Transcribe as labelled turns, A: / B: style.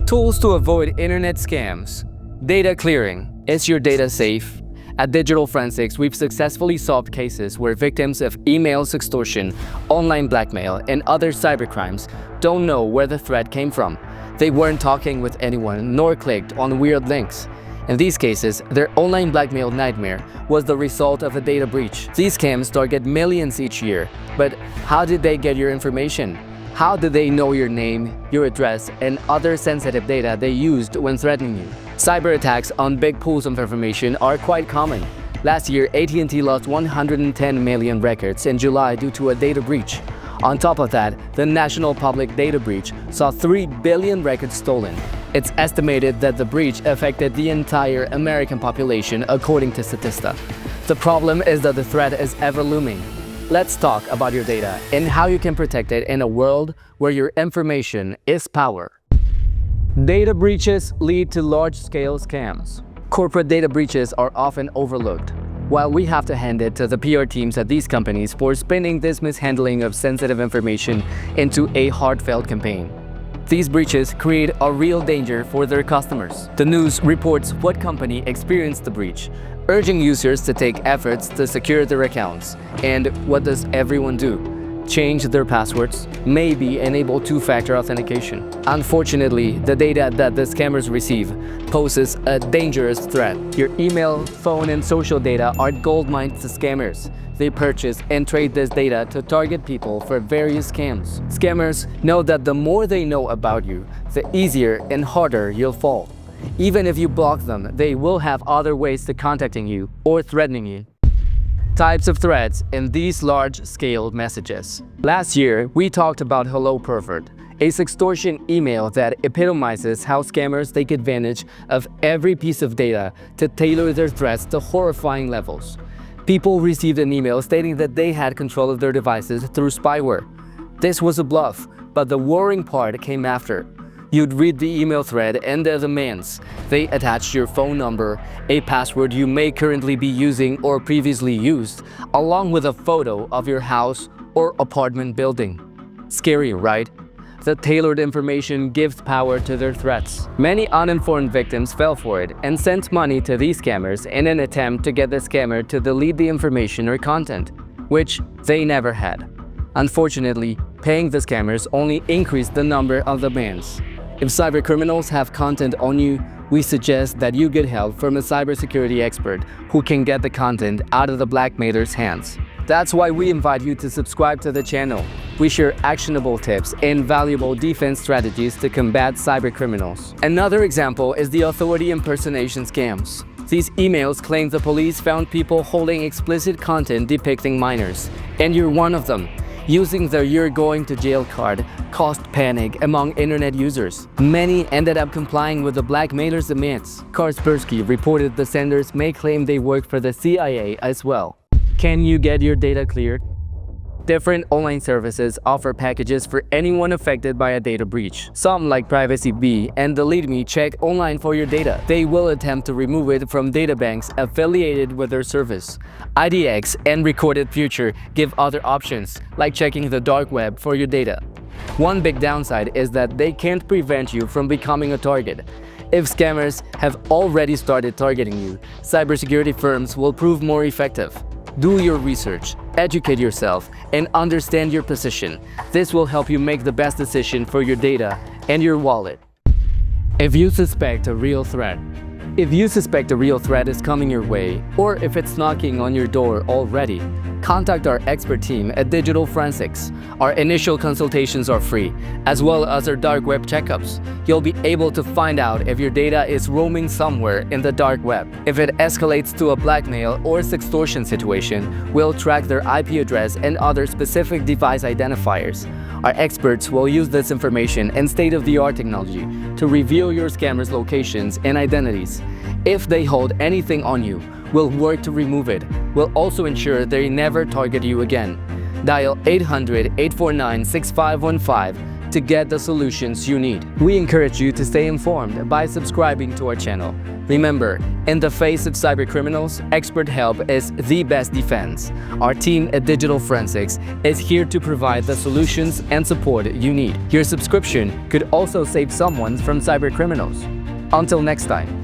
A: Tools to avoid internet scams. Data clearing. Is your data safe? At Digital Forensics, we've successfully solved cases where victims of email sextortion, online blackmail, and other cybercrimes don't know where the threat came from. They weren't talking with anyone nor clicked on weird links. In these cases, their online blackmail nightmare was the result of a data breach. These scams target millions each year, but how did they get your information? How did they know your name, your address, and other sensitive data they used when threatening you? Cyber attacks on big pools of information are quite common. Last year, AT&T lost 110 million records in July due to a data breach. On top of that, the National Public Data Breach saw 3 billion records stolen. It's estimated that the breach affected the entire American population, according to Statista. The problem is that the threat is ever looming. Let's talk about your data and how you can protect it in a world where your information is power. Data breaches lead to large-scale scams. Corporate data breaches are often overlooked, while we have to hand it to the PR teams at these companies for spinning this mishandling of sensitive information into a heartfelt campaign. These breaches create a real danger for their customers. The news reports what company experienced the breach, urging users to take efforts to secure their accounts. And what does everyone do? Change their passwords, maybe enable two-factor authentication. Unfortunately, the data that the scammers receive poses a dangerous threat. Your email, phone, and social data are gold mines to scammers. They purchase and trade this data to target people for various scams. Scammers know that the more they know about you, the easier and harder you'll fall. Even if you block them, they will have other ways to contacting you or threatening you. Types of threats in these large-scale messages. Last year, we talked about Hello Pervert, a sextortion email that epitomizes how scammers take advantage of every piece of data to tailor their threats to horrifying levels. People received an email stating that they had control of their devices through spyware. This was a bluff, but the worrying part came after. You'd read the email thread and the demands. They attached your phone number, a password you may currently be using or previously used, along with a photo of your house or apartment building. Scary, right? The tailored information gives power to their threats. Many uninformed victims fell for it and sent money to these scammers in an attempt to get the scammer to delete the information or content, which they never had. Unfortunately, paying the scammers only increased the number of demands. If cybercriminals have content on you, we suggest that you get help from a cybersecurity expert who can get the content out of the blackmailer's hands. That's why we invite you to subscribe to the channel. We share actionable tips and valuable defense strategies to combat cybercriminals. Another example is the authority impersonation scams. These emails claim the police found people holding explicit content depicting minors, and you're one of them. Using the "you're going to jail" card caused panic among internet users. Many ended up complying with the blackmailer's demands. Kaspersky reported the senders may claim they worked for the CIA as well. Can you get your data cleared? Different online services offer packages for anyone affected by a data breach. Some, like PrivacyBee and DeleteMe, check online for your data. They will attempt to remove it from databanks affiliated with their service. IDX and Recorded Future give other options, like checking the dark web for your data. One big downside is that they can't prevent you from becoming a target. If scammers have already started targeting you, cybersecurity firms will prove more effective. Do your research, educate yourself, and understand your position. This will help you make the best decision for your data and your wallet. If you suspect a real threat is coming your way, or if it's knocking on your door already, contact our expert team at Digital Forensics. Our initial consultations are free, as well as our dark web checkups. You'll be able to find out if your data is roaming somewhere in the dark web. If it escalates to a blackmail or sextortion situation, we'll track their IP address and other specific device identifiers. Our experts will use this information and state-of-the-art technology to reveal your scammers' locations and identities. If they hold anything on you, we'll work to remove it. We'll also ensure they never target you again. Dial 800-849-6515 to get the solutions you need. We encourage you to stay informed by subscribing to our channel. Remember, in the face of cybercriminals, expert help is the best defense. Our team at Digital Forensics is here to provide the solutions and support you need. Your subscription could also save someone from cybercriminals. Until next time.